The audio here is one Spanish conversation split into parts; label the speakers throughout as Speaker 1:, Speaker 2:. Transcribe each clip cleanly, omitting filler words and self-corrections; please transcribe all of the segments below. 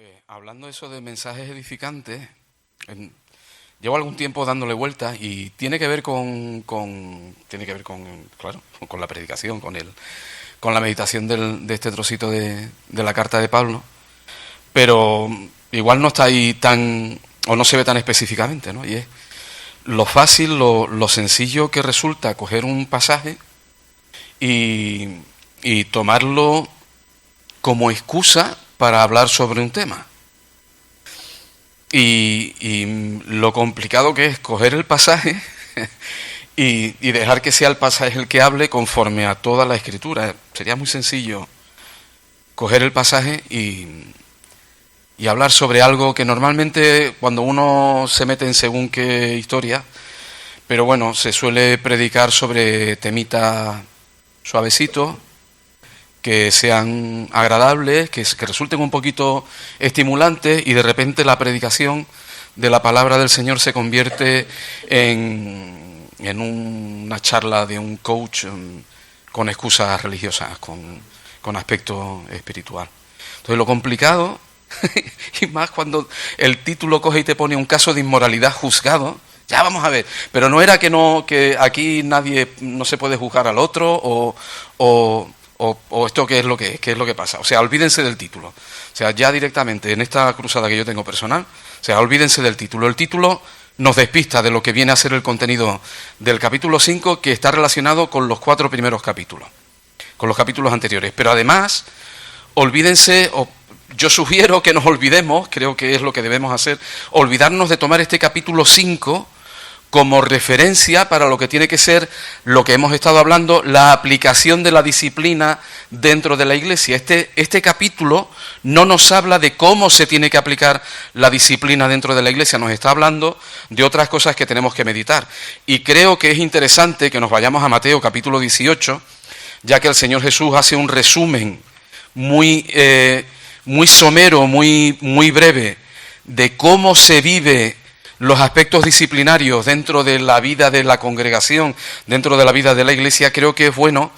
Speaker 1: Pues hablando eso de mensajes edificantes, llevo algún tiempo dándole vueltas y tiene que ver claro, con la predicación, con la meditación de este trocito de la carta de Pablo, pero igual no está ahí o no se ve tan específicamente, ¿no? Y es lo fácil, lo sencillo que resulta coger un pasaje y tomarlo como excusa para hablar sobre un tema. Y lo complicado que es coger el pasaje y dejar que sea el pasaje el que hable conforme a toda la Escritura. Sería muy sencillo coger el pasaje y hablar sobre algo que normalmente cuando uno se mete en según qué historia, pero bueno, se suele predicar sobre temitas suavecitos, que sean agradables, que resulten un poquito estimulantes, y de repente la predicación de la palabra del Señor se convierte en una charla de un coach con excusas religiosas, con aspecto espiritual. Entonces lo complicado, y más cuando el título coge y te pone un caso de inmoralidad juzgado, ya vamos a ver, pero no era que aquí no se puede juzgar al otro o esto qué es lo que pasa. O sea, olvídense del título. O sea, ya directamente en esta cruzada que yo tengo personal, o sea, olvídense del título. El título nos despista de lo que viene a ser el contenido del capítulo 5, que está relacionado con los 4 primeros capítulos, con los capítulos anteriores. Pero además, olvídense, yo sugiero que nos olvidemos, creo que es lo que debemos hacer, olvidarnos de tomar este capítulo 5 como referencia para lo que tiene que ser lo que hemos estado hablando, la aplicación de la disciplina dentro de la Iglesia. Este capítulo no nos habla de cómo se tiene que aplicar la disciplina dentro de la Iglesia, nos está hablando de otras cosas que tenemos que meditar. Y creo que es interesante que nos vayamos a Mateo capítulo 18, ya que el Señor Jesús hace un resumen muy somero, muy breve, de cómo se vive los aspectos disciplinarios dentro de la vida de la congregación, dentro de la vida de la Iglesia. Creo que es bueno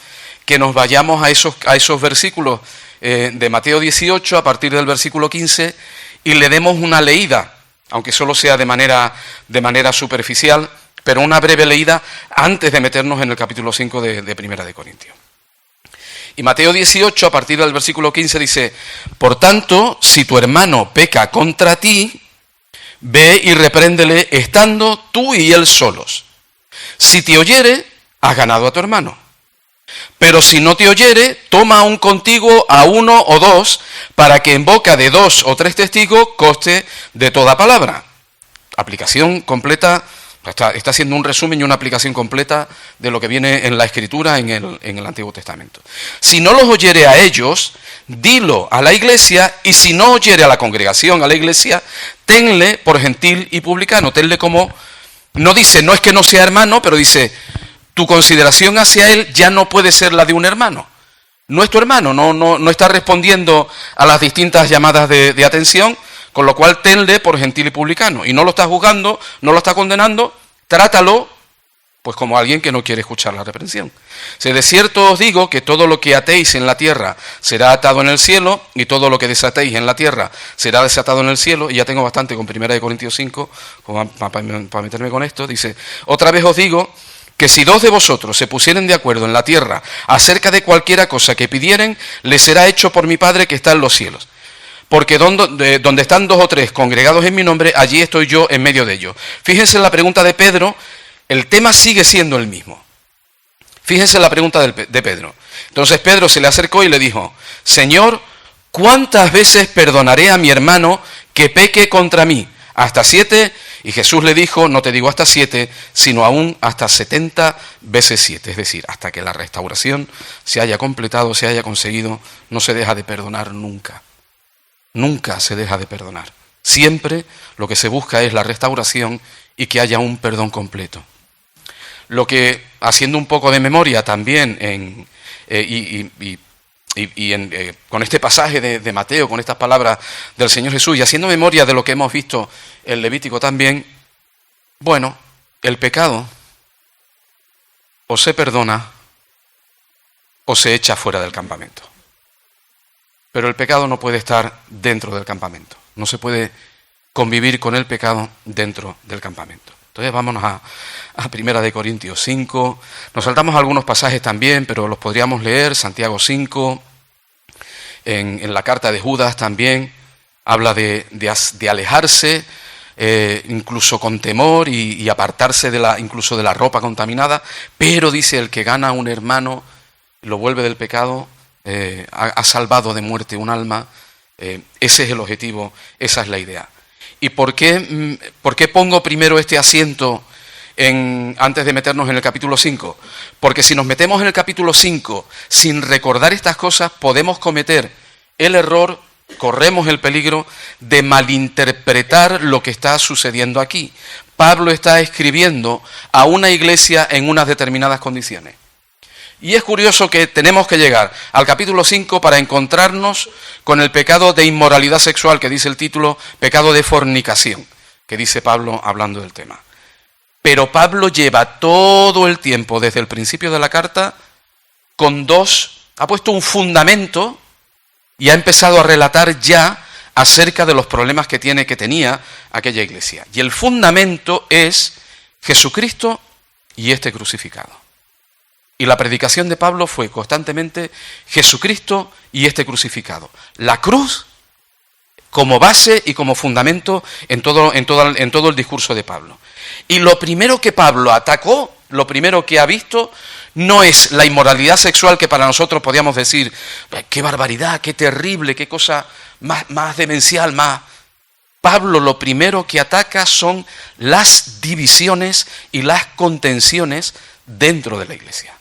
Speaker 1: que nos vayamos a esos versículos de Mateo 18, a partir del versículo 15, y le demos una leída, aunque solo sea de manera superficial, pero una breve leída antes de meternos en el capítulo 5 de Primera de Corintios. Y Mateo 18, a partir del versículo 15, dice: por tanto, si tu hermano peca contra ti, ve y repréndele estando tú y él solos. Si te oyere, has ganado a tu hermano. Pero si no te oyere, toma aún contigo a 1 o 2, para que en boca de 2 o 3 testigos conste de toda palabra. Aplicación completa, está haciendo un resumen y una aplicación completa de lo que viene en la Escritura en el Antiguo Testamento. Si no los oyere a ellos, dilo a la Iglesia, y si no oyere a la congregación, a la Iglesia, tenle por gentil y publicano. Tenle como, no dice, no es que no sea hermano, pero dice, tu consideración hacia él ya no puede ser la de un hermano. No es tu hermano, no está respondiendo a las distintas llamadas de atención, con lo cual tenle por gentil y publicano. Y no lo está juzgando, no lo está condenando, trátalo pues como alguien que no quiere escuchar la reprensión. Si de cierto os digo que todo lo que atéis en la tierra será atado en el cielo, y todo lo que desatéis en la tierra será desatado en el cielo. Y ya tengo bastante con 1 Corintios 5, para meterme con esto. Dice, otra vez os digo que si 2 de vosotros se pusieren de acuerdo en la tierra acerca de cualquiera cosa que pidieren, les será hecho por mi Padre que está en los cielos. Porque donde están 2 o 3 congregados en mi nombre, allí estoy yo en medio de ellos. Fíjense en la pregunta de Pedro, el tema sigue siendo el mismo. Fíjense en la pregunta de Pedro. Entonces Pedro se le acercó y le dijo, Señor, ¿cuántas veces perdonaré a mi hermano que peque contra mí? ¿Hasta 7? Y Jesús le dijo, no te digo hasta 7, sino aún hasta 70 veces 7. Es decir, hasta que la restauración se haya completado, se haya conseguido, no se deja de perdonar nunca. Nunca se deja de perdonar. Siempre lo que se busca es la restauración y que haya un perdón completo. Lo que, haciendo un poco de memoria también con este pasaje de Mateo, con estas palabras del Señor Jesús, y haciendo memoria de lo que hemos visto en Levítico también, bueno, el pecado o se perdona o se echa fuera del campamento. Pero el pecado no puede estar dentro del campamento. No se puede convivir con el pecado dentro del campamento. Entonces vámonos a 1 Corintios 5. Nos saltamos algunos pasajes también, pero los podríamos leer. Santiago 5, en la carta de Judas también, habla de alejarse, incluso con temor y apartarse incluso de la ropa contaminada. Pero dice, el que gana a un hermano, lo vuelve del pecado, ha salvado de muerte un alma. Ese es el objetivo, esa es la idea. ¿Y por qué pongo primero este asiento antes de meternos en el capítulo 5? Porque si nos metemos en el capítulo 5 sin recordar estas cosas, podemos cometer el error, corremos el peligro de malinterpretar lo que está sucediendo aquí. Pablo está escribiendo a una iglesia en unas determinadas condiciones. Y es curioso que tenemos que llegar al capítulo 5 para encontrarnos con el pecado de inmoralidad sexual, que dice el título, pecado de fornicación, que dice Pablo hablando del tema. Pero Pablo lleva todo el tiempo, desde el principio de la carta, ha puesto un fundamento y ha empezado a relatar ya acerca de los problemas que tenía aquella iglesia. Y el fundamento es Jesucristo y este crucificado. Y la predicación de Pablo fue constantemente Jesucristo y este crucificado. La cruz como base y como fundamento en todo el discurso de Pablo. Y lo primero que Pablo atacó, lo primero que ha visto, no es la inmoralidad sexual, que para nosotros podíamos decir, qué barbaridad, qué terrible, qué cosa más demencial, más... Pablo lo primero que ataca son las divisiones y las contenciones dentro de la iglesia.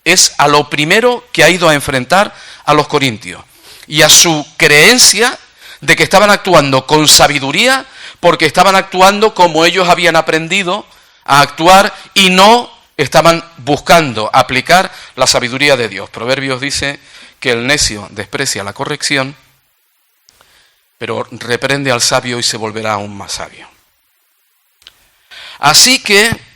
Speaker 1: Es a lo primero que ha ido a enfrentar a los corintios y a su creencia de que estaban actuando con sabiduría porque estaban actuando como ellos habían aprendido a actuar y no estaban buscando aplicar la sabiduría de Dios. Proverbios dice que el necio desprecia la corrección, pero reprende al sabio y se volverá aún más sabio. Así que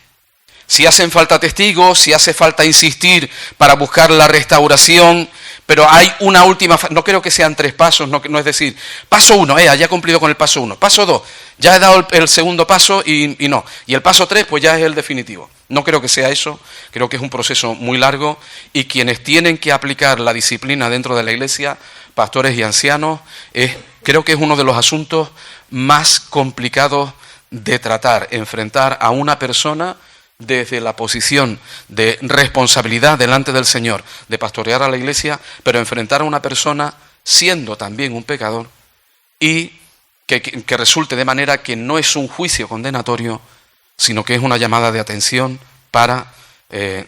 Speaker 1: si hacen falta testigos, si hace falta insistir para buscar la restauración, pero hay una última, no creo que sean 3 pasos, no es decir, paso 1, ya he cumplido con el paso 1, paso 2, ya he dado el segundo paso y no, y el paso 3 pues ya es el definitivo. No creo que sea eso, creo que es un proceso muy largo y quienes tienen que aplicar la disciplina dentro de la iglesia, pastores y ancianos, creo que es uno de los asuntos más complicados de tratar, enfrentar a una persona desde la posición de responsabilidad delante del Señor, de pastorear a la iglesia, pero enfrentar a una persona siendo también un pecador y que resulte de manera que no es un juicio condenatorio, sino que es una llamada de atención para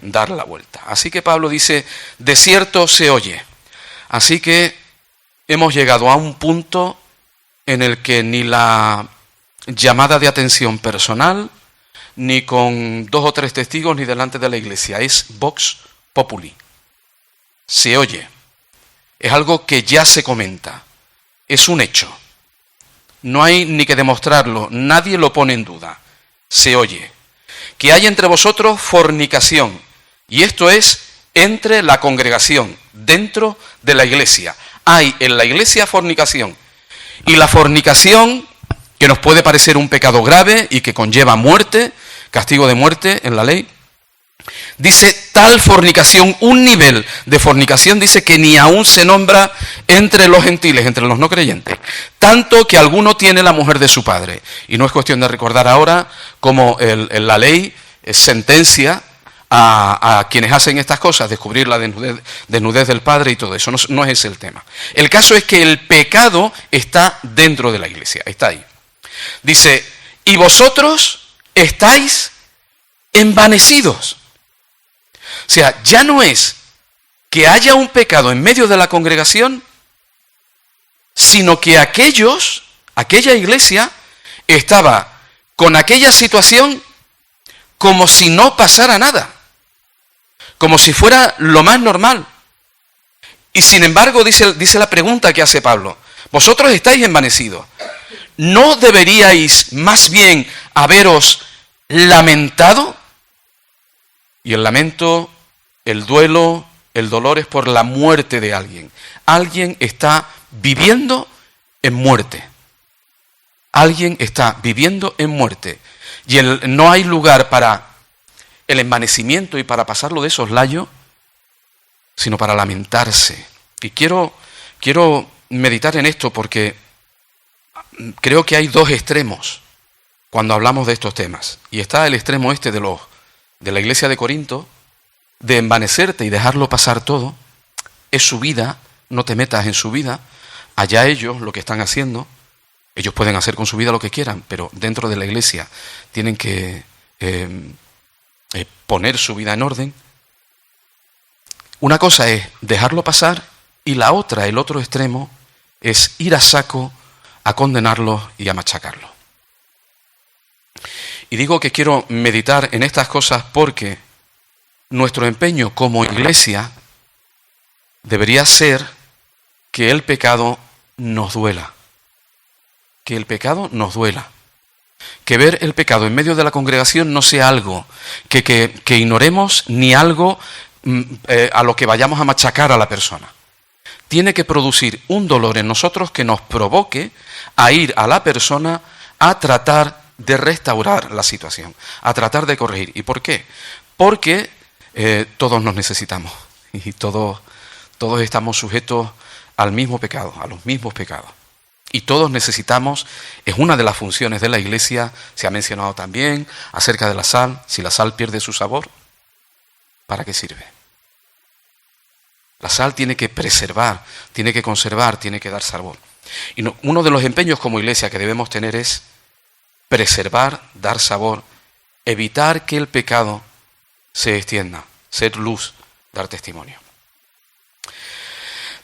Speaker 1: dar la vuelta. Así que Pablo dice, de cierto se oye. Así que hemos llegado a un punto en el que ni la llamada de atención personal, ni con 2 o 3 testigos, ni delante de la iglesia. Es vox populi. Se oye. Es algo que ya se comenta. Es un hecho. No hay ni que demostrarlo. Nadie lo pone en duda. Se oye. Que hay entre vosotros fornicación. Y esto es entre la congregación, dentro de la iglesia. Hay en la iglesia fornicación. Y la fornicación, que nos puede parecer un pecado grave y que conlleva muerte, castigo de muerte en la ley, dice tal fornicación, un nivel de fornicación, dice que ni aún se nombra entre los gentiles, entre los no creyentes, tanto que alguno tiene la mujer de su padre. Y no es cuestión de recordar ahora cómo la ley sentencia a quienes hacen estas cosas, descubrir la desnudez del padre y todo eso. No es ese el tema. El caso es que el pecado está dentro de la iglesia, está ahí. Dice, y vosotros estáis envanecidos. O sea, ya no es que haya un pecado en medio de la congregación, sino que aquella iglesia estaba con aquella situación como si no pasara nada, como si fuera lo más normal. Y sin embargo, dice la pregunta que hace Pablo, vosotros estáis envanecidos. ¿No deberíais más bien haberos lamentado? Y el lamento, el duelo, el dolor es por la muerte de alguien. Alguien está viviendo en muerte. Alguien está viviendo en muerte. Y no hay lugar para el envanecimiento y para pasarlo de soslayo, sino para lamentarse. Y quiero meditar en esto porque creo que hay dos extremos cuando hablamos de estos temas. Y está el extremo este de la iglesia de Corinto, de envanecerte y dejarlo pasar todo. Es su vida, no te metas en su vida. Allá ellos lo que están haciendo. Ellos pueden hacer con su vida lo que quieran, pero dentro de la iglesia tienen que poner su vida en orden. Una cosa es dejarlo pasar y la otra, el otro extremo, es ir a saco a condenarlos y a machacarlos. Y digo que quiero meditar en estas cosas porque nuestro empeño como iglesia debería ser que el pecado nos duela. Que el pecado nos duela. Que ver el pecado en medio de la congregación no sea algo que ignoremos ni algo a lo que vayamos a machacar a la persona. Tiene que producir un dolor en nosotros que nos provoque a ir a la persona a tratar de restaurar la situación, a tratar de corregir. ¿Y por qué? Porque todos nos necesitamos y todos estamos sujetos al mismo pecado, a los mismos pecados. Y todos necesitamos, es una de las funciones de la iglesia, se ha mencionado también acerca de la sal. Si la sal pierde su sabor, ¿para qué sirve? La sal tiene que preservar, tiene que conservar, tiene que dar sabor. Y uno de los empeños como iglesia que debemos tener es preservar, dar sabor, evitar que el pecado se extienda, ser luz, dar testimonio.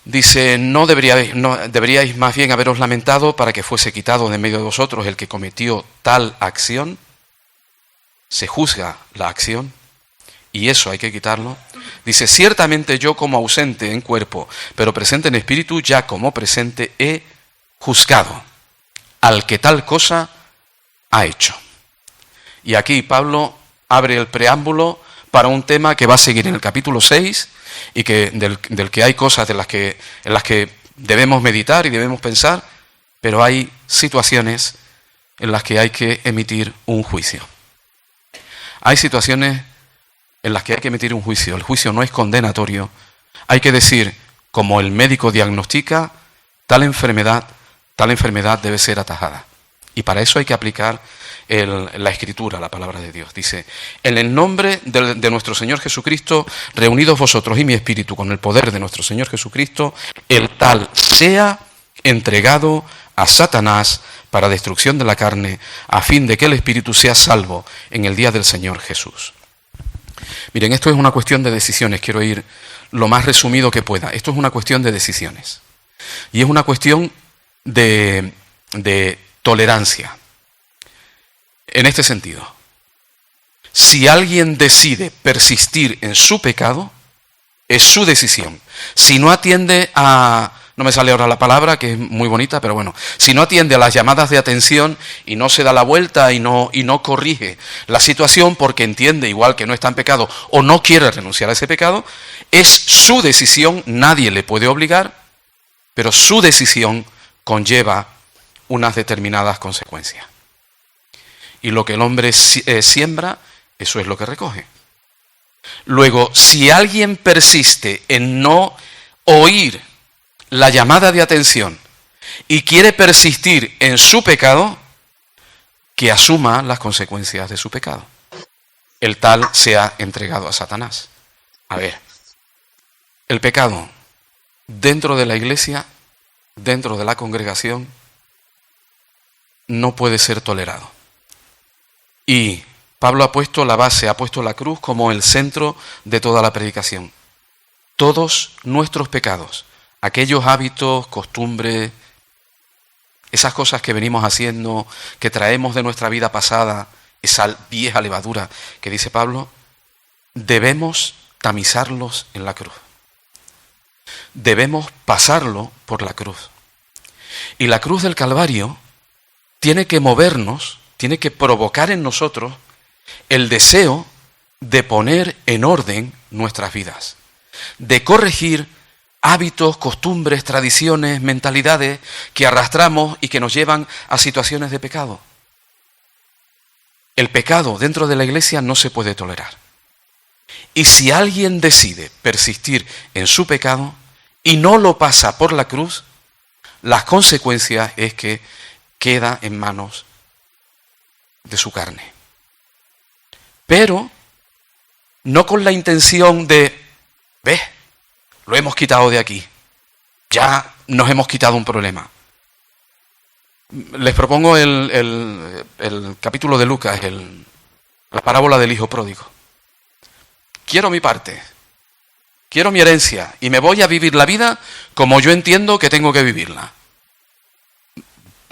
Speaker 1: Dice, no deberíais más bien haberos lamentado para que fuese quitado de medio de vosotros el que cometió tal acción. Se juzga la acción y eso hay que quitarlo. Dice, ciertamente yo como ausente en cuerpo, pero presente en espíritu, ya como presente he juzgado al que tal cosa ha hecho. Y aquí Pablo abre el preámbulo para un tema que va a seguir en el capítulo 6 y del que hay cosas en las que debemos meditar y debemos pensar, pero hay situaciones en las que hay que emitir un juicio. Hay situaciones en las que hay que emitir un juicio. El juicio no es condenatorio. Hay que decir, como el médico diagnostica, tal enfermedad debe ser atajada. Y para eso hay que aplicar la Escritura, la palabra de Dios. Dice, en el nombre de nuestro Señor Jesucristo, reunidos vosotros y mi espíritu con el poder de nuestro Señor Jesucristo, el tal sea entregado a Satanás para destrucción de la carne, a fin de que el espíritu sea salvo en el día del Señor Jesús. Miren, esto es una cuestión de decisiones. Quiero ir lo más resumido que pueda. Esto es una cuestión de decisiones. Y es una cuestión de tolerancia. En este sentido, si alguien decide persistir en su pecado, es su decisión. Si no atiende a, no me sale ahora la palabra, que es muy bonita, pero bueno, si no atiende a las llamadas de atención y no se da la vuelta y no corrige la situación porque entiende igual que no está en pecado o no quiere renunciar a ese pecado, es su decisión, nadie le puede obligar, pero su decisión conlleva unas determinadas consecuencias. Y lo que el hombre siembra, eso es lo que recoge. Luego, si alguien persiste en no oír la llamada de atención y quiere persistir en su pecado, que asuma las consecuencias de su pecado. El tal sea entregado a Satanás. A ver, el pecado dentro de la iglesia, dentro de la congregación, no puede ser tolerado. Y Pablo ha puesto la base, ha puesto la cruz como el centro de toda la predicación. Todos nuestros pecados, aquellos hábitos, costumbres, esas cosas que venimos haciendo, que traemos de nuestra vida pasada, esa vieja levadura que dice Pablo, debemos tamizarlos en la cruz. Debemos pasarlo por la cruz. Y la cruz del Calvario tiene que movernos, tiene que provocar en nosotros el deseo de poner en orden nuestras vidas, de corregir hábitos, costumbres, tradiciones, mentalidades que arrastramos y que nos llevan a situaciones de pecado. El pecado dentro de la iglesia no se puede tolerar. Y si alguien decide persistir en su pecado y no lo pasa por la cruz, las consecuencias es que queda en manos de su carne. Pero no con la intención de, ¿ves? Lo hemos quitado de aquí. Ya nos hemos quitado un problema. Les propongo el capítulo de Lucas, la parábola del hijo pródigo. Quiero mi parte, quiero mi herencia y me voy a vivir la vida como yo entiendo que tengo que vivirla.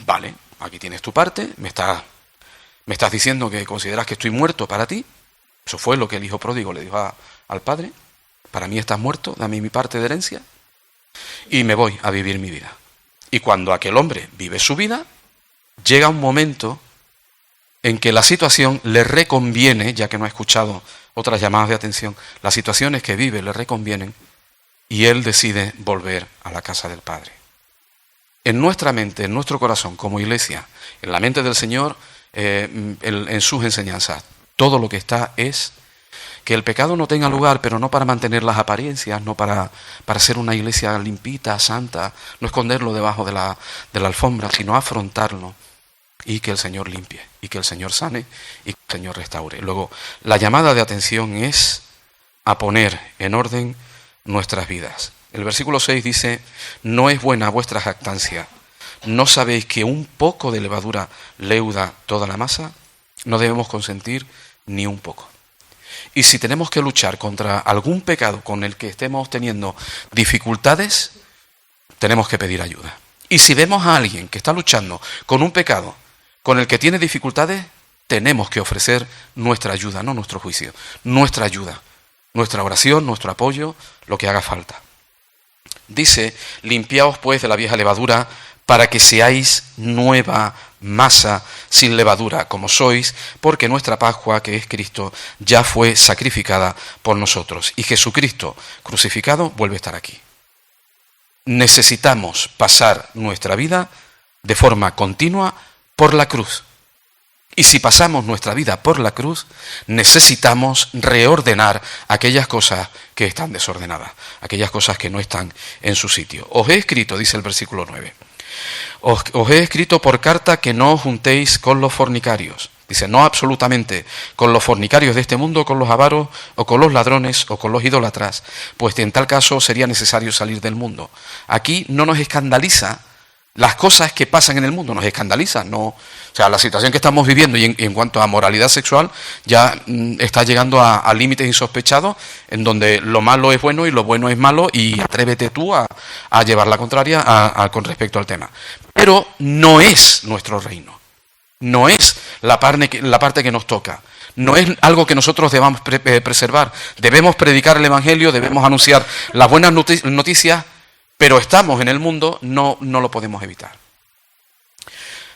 Speaker 1: Vale, aquí tienes tu parte, me estás diciendo que consideras que estoy muerto para ti. Eso fue lo que el hijo pródigo le dijo al padre. Para mí estás muerto, dame mi parte de herencia y me voy a vivir mi vida. Y cuando aquel hombre vive su vida, llega un momento en que la situación le reconviene, ya que no ha escuchado otras llamadas de atención, las situaciones que vive le reconvienen y él decide volver a la casa del Padre. En nuestra mente, en nuestro corazón, como iglesia, en la mente del Señor, en sus enseñanzas, todo lo que está es que el pecado no tenga lugar, pero no para mantener las apariencias, no para ser una iglesia limpita, santa, no esconderlo debajo de la alfombra, sino afrontarlo y que el Señor limpie, y que el Señor sane, y que el Señor restaure. Luego, la llamada de atención es a poner en orden nuestras vidas. El versículo 6 dice, no es buena vuestra jactancia, ¿no sabéis que un poco de levadura leuda toda la masa? No debemos consentir ni un poco. Y si tenemos que luchar contra algún pecado con el que estemos teniendo dificultades, tenemos que pedir ayuda. Y si vemos a alguien que está luchando con un pecado con el que tiene dificultades, tenemos que ofrecer nuestra ayuda, no nuestro juicio, nuestra ayuda, nuestra oración, nuestro apoyo, lo que haga falta. Dice, limpiaos pues de la vieja levadura para que seáis nueva masa sin levadura, como sois, porque nuestra Pascua, que es Cristo, ya fue sacrificada por nosotros. Y Jesucristo, crucificado, vuelve a estar aquí. Necesitamos pasar nuestra vida de forma continua por la cruz. Y si pasamos nuestra vida por la cruz, necesitamos reordenar aquellas cosas que están desordenadas, aquellas cosas que no están en su sitio. Os he escrito, dice el versículo 9, os he escrito por carta que no os juntéis con los fornicarios. Dice, no absolutamente con los fornicarios de este mundo, con los avaros, o con los ladrones, o con los idólatras, pues en tal caso sería necesario salir del mundo. Aquí no nos escandaliza las cosas que pasan en el mundo, nos escandalizan, no, o sea, la situación que estamos viviendo y en cuanto a moralidad sexual ya está llegando a límites insospechados en donde lo malo es bueno y lo bueno es malo y atrévete tú a llevar la contraria con respecto al tema. Pero no es nuestro reino, no es la parte que nos toca, no es algo que nosotros debamos preservar, debemos predicar el Evangelio, debemos anunciar las buenas noticias, pero estamos en el mundo, no lo podemos evitar.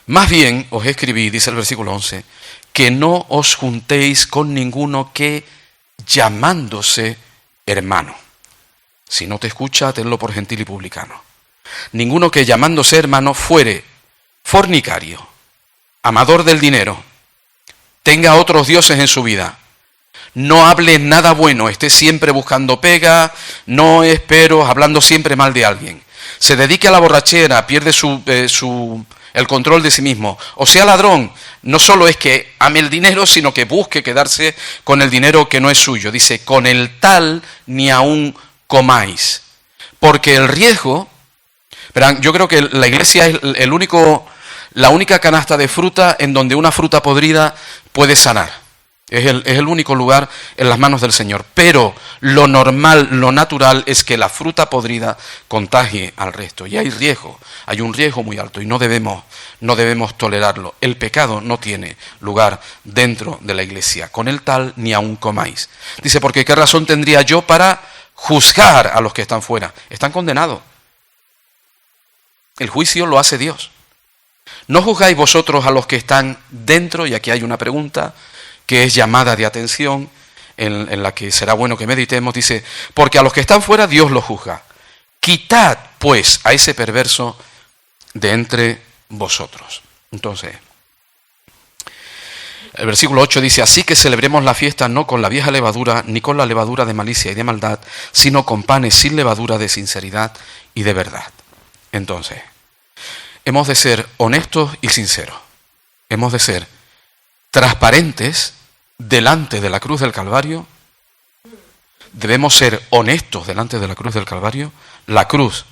Speaker 1: Más bien os escribí, dice el versículo 11, que no os juntéis con ninguno que llamándose hermano. Si no te escucha, tenlo por gentil y publicano. Ninguno que llamándose hermano fuere fornicario, amador del dinero, tenga otros dioses en su vida, no hable nada bueno, esté siempre buscando pega, no espero, hablando siempre mal de alguien. Se dedique a la borrachera, pierde el control de sí mismo. O sea, ladrón, no solo es que ame el dinero, sino que busque quedarse con el dinero que no es suyo. Dice, con el tal ni aún comáis. Porque el riesgo, verán, yo creo que la iglesia es la única canasta de fruta en donde una fruta podrida puede sanar. Es el único lugar en las manos del Señor. Pero lo normal, lo natural es que la fruta podrida contagie al resto. Y hay un riesgo muy alto y no debemos tolerarlo. El pecado no tiene lugar dentro de la iglesia. Con el tal ni aún comáis. Dice, porque ¿qué razón tendría yo para juzgar a los que están fuera? Están condenados. El juicio lo hace Dios. ¿No juzgáis vosotros a los que están dentro? Y aquí hay una pregunta que es llamada de atención, en la que será bueno que meditemos. Dice, porque a los que están fuera Dios los juzga. Quitad, pues, a ese perverso de entre vosotros. Entonces, el versículo 8 dice, así que celebremos la fiesta no con la vieja levadura, ni con la levadura de malicia y de maldad, sino con panes sin levadura de sinceridad y de verdad. Entonces, hemos de ser honestos y sinceros. Hemos de ser transparentes delante de la cruz del Calvario. Debemos ser honestos delante de la cruz del Calvario. La cruz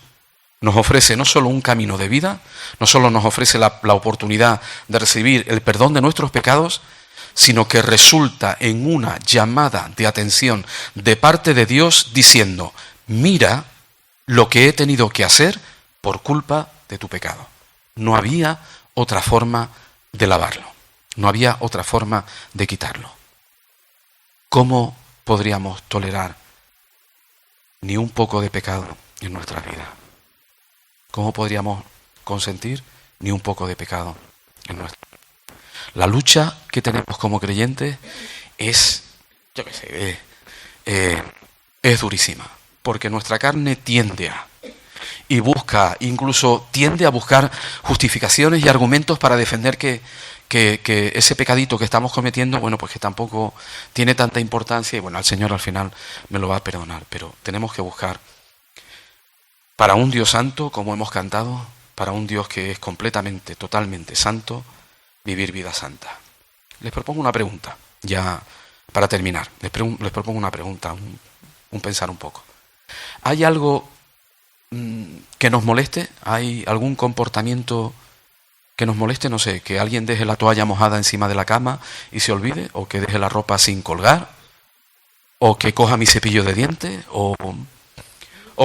Speaker 1: nos ofrece no solo un camino de vida, no solo nos ofrece la oportunidad de recibir el perdón de nuestros pecados, sino que resulta en una llamada de atención de parte de Dios diciendo, mira lo que he tenido que hacer por culpa de tu pecado. No había otra forma de lavarlo, no había otra forma de quitarlo. ¿Cómo podríamos tolerar ni un poco de pecado en nuestra vida? ¿Cómo podríamos consentir ni un poco de pecado en nuestra vida? La lucha que tenemos como creyentes es, es durísima, porque nuestra carne tiende a buscar justificaciones y argumentos para defender que ese pecadito que estamos cometiendo, bueno, pues que tampoco tiene tanta importancia y bueno, el Señor al final me lo va a perdonar, pero tenemos que buscar para un Dios santo, como hemos cantado, para un Dios que es completamente, totalmente santo, vivir vida santa. Les propongo una pregunta, ya para terminar, les propongo una pregunta, un pensar un poco. ¿Hay algo que nos moleste? ¿Hay algún comportamiento que nos moleste? No sé, que alguien deje la toalla mojada encima de la cama y se olvide, o que deje la ropa sin colgar, o que coja mi cepillo de dientes, o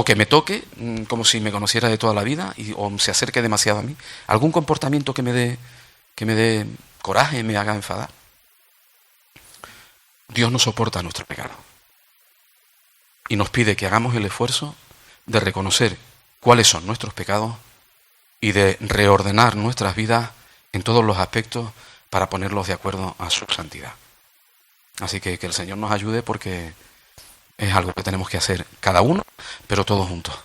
Speaker 1: que me toque como si me conociera de toda la vida, o se acerque demasiado a mí. ¿Algún comportamiento que me dé coraje, me haga enfadar? Dios no soporta nuestro pecado y nos pide que hagamos el esfuerzo de reconocer cuáles son nuestros pecados y de reordenar nuestras vidas en todos los aspectos para ponerlos de acuerdo a su santidad. Así que el Señor nos ayude, porque es algo que tenemos que hacer cada uno, pero todos juntos.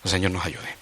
Speaker 1: El Señor nos ayude.